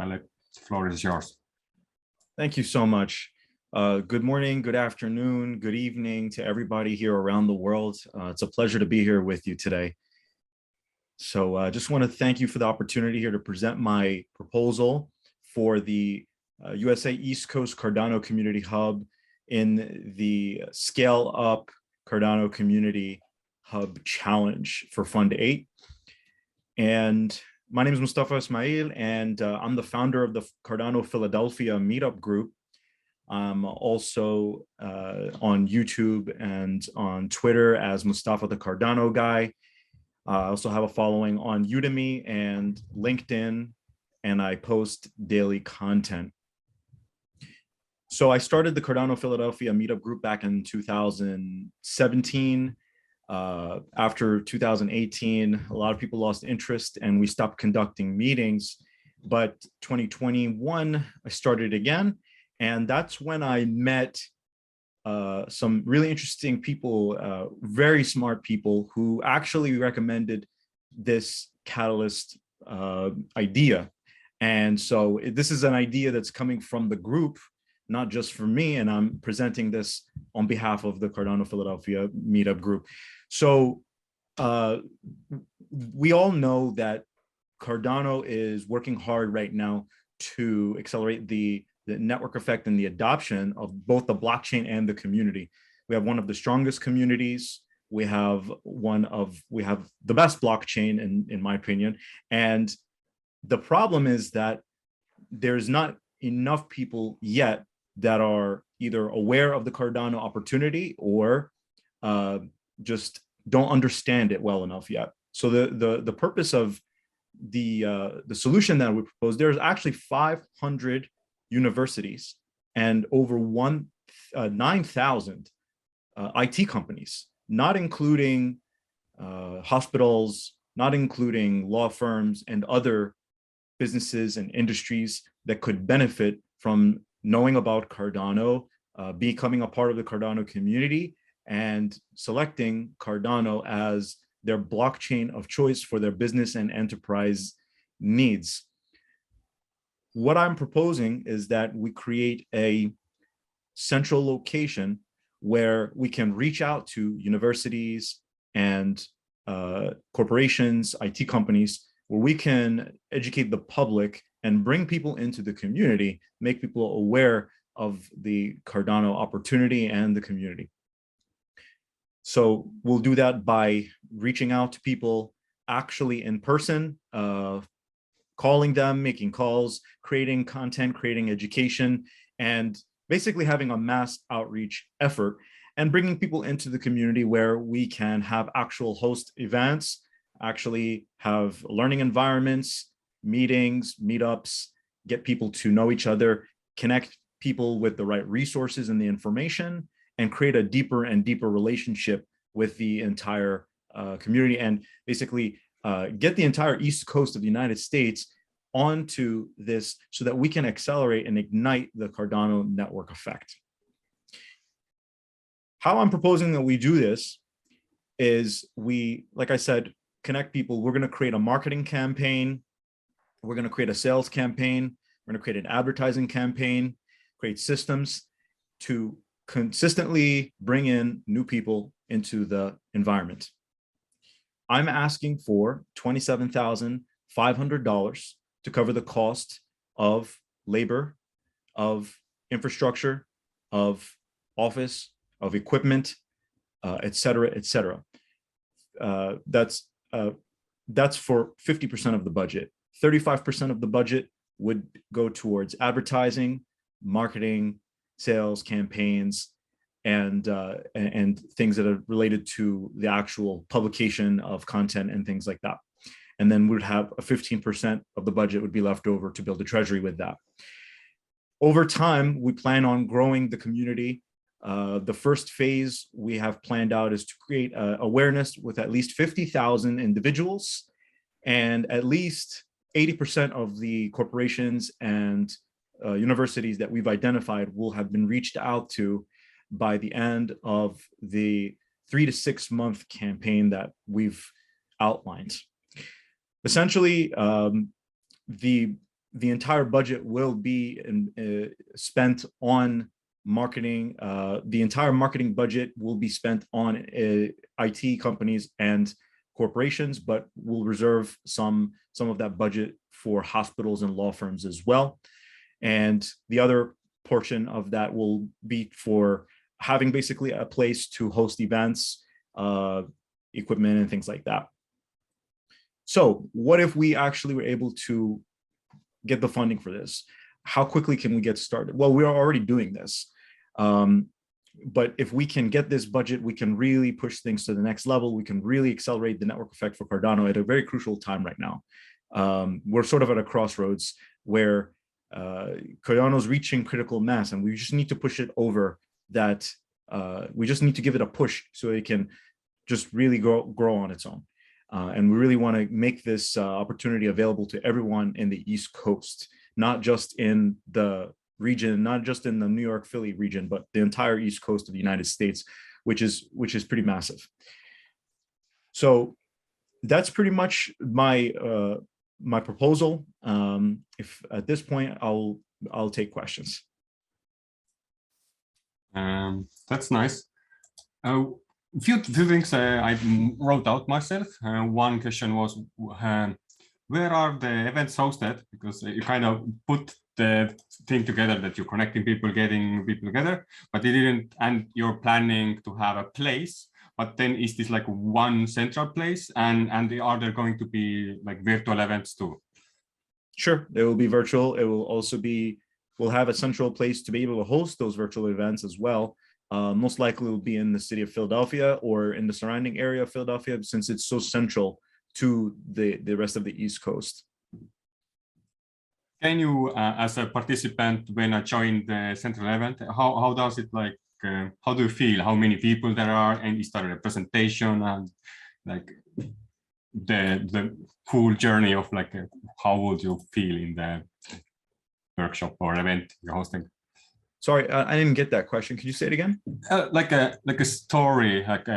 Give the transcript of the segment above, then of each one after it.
Alec, the floor is yours. Thank you so much. Good morning, good afternoon, good evening to everybody here around the world. It's a pleasure to be here with you today. So I just want to thank you for the opportunity here to present my proposal for the USA East Coast Cardano Community Hub in the Scale Up Cardano Community Hub Challenge for Fund 8. And my name is Mustafa Ismail, and I'm the founder of the Cardano Philadelphia Meetup group. I'm also on YouTube and on Twitter as Mustafa the Cardano Guy. I also have a following on Udemy and LinkedIn, and I post daily content. So I started the Cardano Philadelphia Meetup group back in 2017. After 2018, a lot of people lost interest and we stopped conducting meetings. But 2021, I started again. And that's when I met some really interesting people, very smart people who actually recommended this Catalyst idea. And so this is an idea that's coming from the group, not just for me, and I'm presenting this on behalf of the Cardano Philadelphia Meetup group. So we all know that Cardano is working hard right now to accelerate the network effect and the adoption of both the blockchain and the community. We have one of the strongest communities. We have the best blockchain in my opinion. And the problem is that there's not enough people yet that are either aware of the Cardano opportunity or just don't understand it well enough yet. So the purpose of the solution that we propose, there's actually 500 universities and over 9,000 IT companies, not including hospitals, not including law firms and other businesses and industries that could benefit from knowing about Cardano, becoming a part of the Cardano community, and selecting Cardano as their blockchain of choice for their business and enterprise needs. What I'm proposing is that we create a central location where we can reach out to universities and corporations, IT companies, where we can educate the public and bring people into the community, make people aware of the Cardano opportunity and the community. So we'll do that by reaching out to people actually in person, calling them, making calls, creating content, creating education, and basically having a mass outreach effort and bringing people into the community where we can have actual host events, actually have learning environments, meetings, meetups, get people to know each other, connect people with the right resources and the information, and create a deeper and deeper relationship with the entire community, and basically get the entire East Coast of the United States onto this so that we can accelerate and ignite the Cardano network effect. How I'm proposing that we do this is we, like I said, connect people. We're going to create a marketing campaign. We're going to create a sales campaign. We're going to create an advertising campaign, create systems to consistently bring in new people into the environment. I'm asking for $27,500 to cover the cost of labor, of infrastructure, of office, of equipment, et cetera, et cetera. That's for 50% of the budget. 35% of the budget would go towards advertising, marketing, sales, campaigns, and things that are related to the actual publication of content and things like that. And then we'd have a 15% of the budget would be left over to build a treasury with that. Over time, we plan on growing the community. The first phase we have planned out is to create awareness with at least 50,000 individuals, and at least 80% of the corporations and universities that we've identified will have been reached out to by the end of the 3 to 6 month campaign that we've outlined. Essentially, the the entire budget will be spent on marketing. The entire marketing budget will be spent on IT companies and corporations, but we'll reserve some of that budget for hospitals and law firms as well. And the other portion of that will be for having basically a place to host events, equipment, and things like that. So what if we actually were able to get the funding for this? How quickly can we get started? Well, we are already doing this. But if we can get this budget, we can really push things to the next level. We can really accelerate the network effect for Cardano at a very crucial time right now. We're sort of at a crossroads where Cardano's reaching critical mass, and we just need to push it over that. We just need to give it a push so it can just really grow on its own. And we really want to make this opportunity available to everyone in the East Coast, not just in the region, not just in the New York, Philly region, but the entire East Coast of the United States, which is pretty massive. So that's pretty much my my proposal. If at this point, I'll take questions. That's nice. Few things I wrote out myself. One question was, where are the events hosted? Because you kind of put the thing together that you're connecting people, getting people together, but it didn't, and you're planning to have a place. But then is this like one central place, and are there going to be like virtual events too? Sure, it will be virtual. It will also be, we'll have a central place to be able to host those virtual events as well. Most likely will be in the city of Philadelphia or in the surrounding area of Philadelphia, since it's so central to the rest of the East Coast. Can you, as a participant, when I join the central event, how does it like, how do you feel? How many people there are, and is there a representation, and like the full journey of like, how would you feel in the workshop or event you're hosting? Sorry, I didn't get that question. Could you say it again? Like a story, like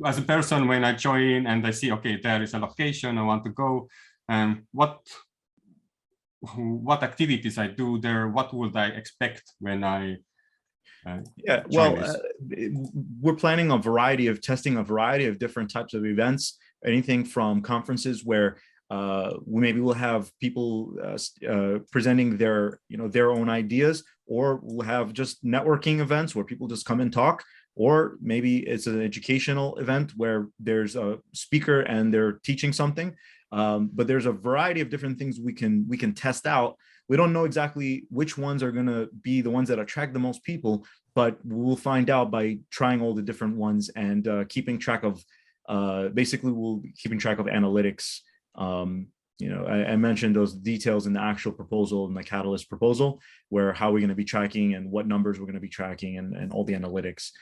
as a person, when I join and I see, okay, there is a location I want to go, what activities I do there, what would I expect when I yeah, well, we're planning a variety of different types of events, anything from conferences where maybe we'll have people presenting their own ideas, or we'll have just networking events where people just come and talk, or maybe it's an educational event where there's a speaker and they're teaching something. But there's a variety of different things we can test out. We don't know exactly which ones are going to be the ones that attract the most people, but we'll find out by trying all the different ones and keeping track of, basically we'll be keeping track of analytics. I mentioned those details in the actual proposal, in the Catalyst proposal, where how we're going to be tracking and what numbers we're going to be tracking, and all the analytics,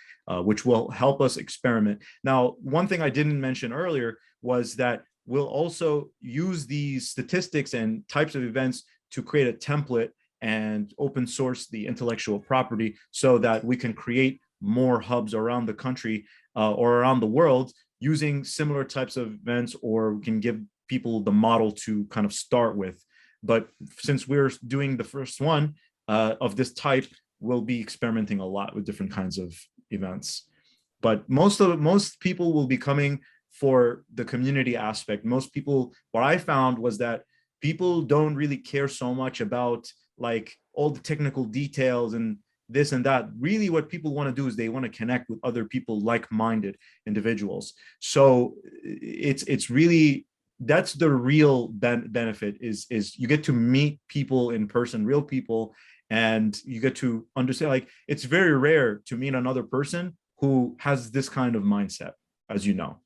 which will help us experiment. Now, one thing I didn't mention earlier was that we'll also use these statistics and types of events to create a template and open source the intellectual property so that we can create more hubs around the country or around the world using similar types of events, or we can give people the model to kind of start with. But since we're doing the first one of this type, we'll be experimenting a lot with different kinds of events. But most people will be coming for the community aspect. Most people, what I found was that people don't really care so much about like all the technical details and this and that. Really what people want to do is they want to connect with other people, like-minded individuals. So it's really, that's the real benefit is you get to meet people in person, real people, and you get to understand, like, it's very rare to meet another person who has this kind of mindset, as you know.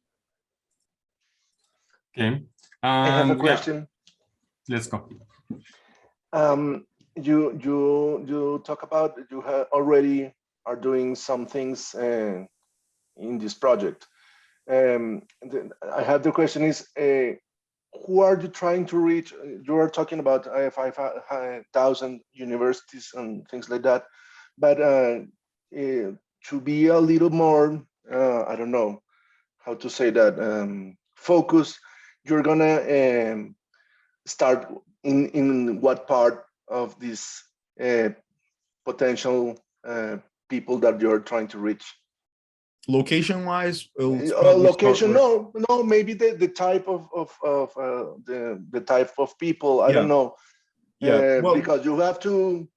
Okay. I have a question. Yeah. Let's go. You talk about you already are doing some things in this project. I have the question is, who are you trying to reach? You are talking about 5,000 universities and things like that, but to be a little more, I don't know how to say that, focused, you're gonna start in what part of this potential people that you're trying to reach? Location-wise, location? No, maybe the type of the type of people. I don't know. Yeah, well, because you have to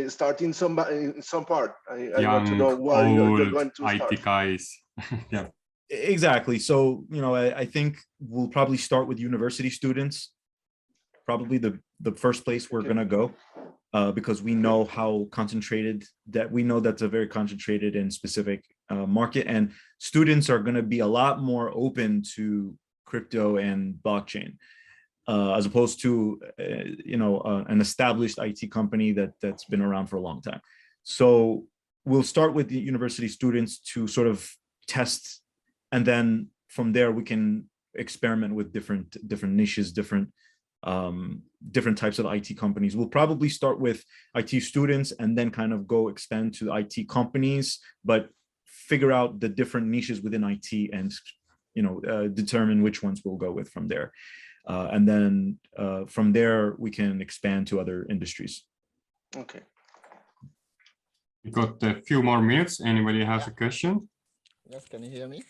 start in some part. I want to know where you're going to start. IT guys. Yeah. Exactly. So, I think we'll probably start with university students, probably the first place we're going to go, because we know how concentrated that's a very concentrated and specific market, and students are going to be a lot more open to crypto and blockchain, as opposed to, an established IT company that's been around for a long time. So we'll start with the university students to sort of test, and then from there we can experiment with different niches, different types of IT companies. We'll probably start with IT students and then kind of go expand to IT companies, but figure out the different niches within IT and, determine which ones we'll go with from there. And then from there, we can expand to other industries. Okay. We got a few more minutes. Anybody has a question? Yes, can you hear me?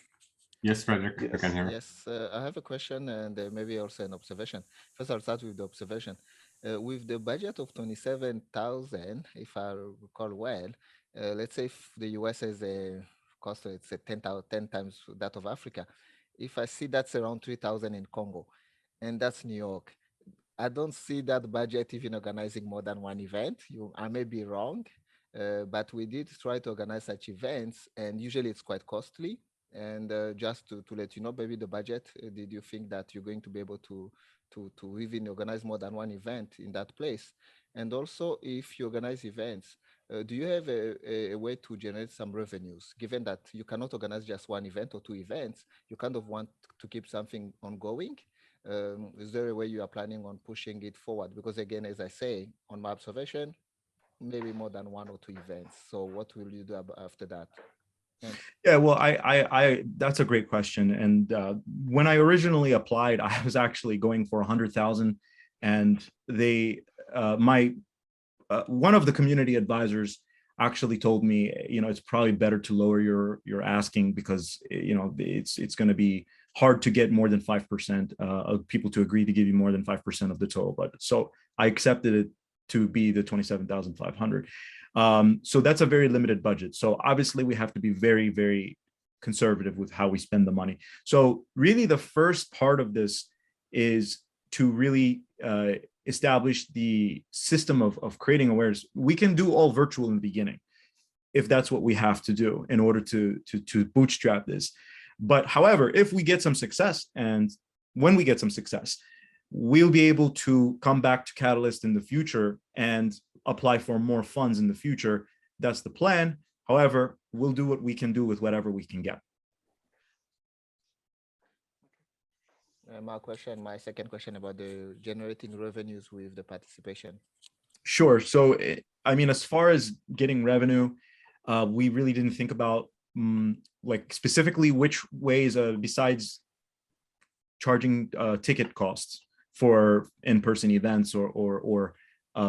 Yes, Frederick, yes. I can hear. Yes, I have a question and maybe also an observation. First, I'll start with the observation. With the budget of 27,000, if I recall well, let's say if the US has a cost, it's a 10 times that of Africa. If I see that's around 3,000 in Congo, and that's New York, I don't see that budget even organizing more than one event. I may be wrong, but we did try to organize such events, and usually it's quite costly. And just to let you know, maybe the budget, did you think that you're going to be able to even organize more than one event in that place? And also, if you organize events, do you have a way to generate some revenues, given that you cannot organize just one event or two events? You kind of want to keep something ongoing. Is there a way you are planning on pushing it forward? Because again, as I say, on my observation, maybe more than one or two events. So what will you do after that? Thanks. Yeah, well, I that's a great question. And when I originally applied, I was actually going for 100,000, and they, one of the community advisors actually told me, it's probably better to lower your asking, because it's going to be hard to get more than 5% of people to agree to give you more than 5% of the total budget. So I accepted it to be the 27,500. So that's a very limited budget. So obviously we have to be very, very conservative with how we spend the money. So really the first part of this is to really establish the system of creating awareness. We can do all virtual in the beginning, if that's what we have to do in order to bootstrap this. But however, if we get some success, and when we get some success, we'll be able to come back to Catalyst in the future and apply for more funds in the future. That's the plan. However, we'll do what we can do with whatever we can get. My second question about the generating revenues with the participation. Sure. So, I mean, as far as getting revenue, we really didn't think about like specifically which ways, besides charging ticket costs for in-person events or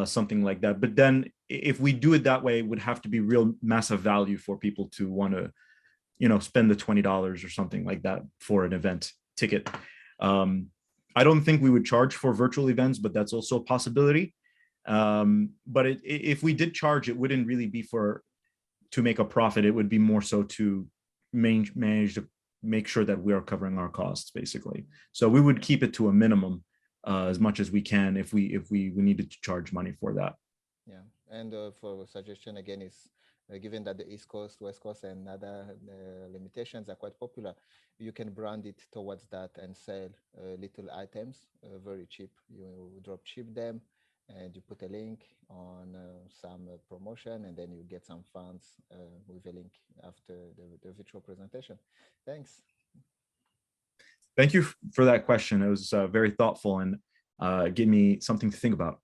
something like that. But then if we do it that way, it would have to be real massive value for people to want to, spend the $20 or something like that for an event ticket. I don't think we would charge for virtual events, but that's also a possibility. But if we did charge, it wouldn't really be to make a profit. It would be more so to manage to make sure that we are covering our costs, basically. So we would keep it to a minimum as much as we can if we needed to charge money for that. Yeah, and for suggestion again is, given that the East Coast, West Coast, and other limitations are quite popular, you can brand it towards that and sell little items very cheap. You drop ship them, and you put a link on some promotion, and then you get some funds with a link after the virtual presentation. Thanks. Thank you for that question. It was very thoughtful and gave me something to think about.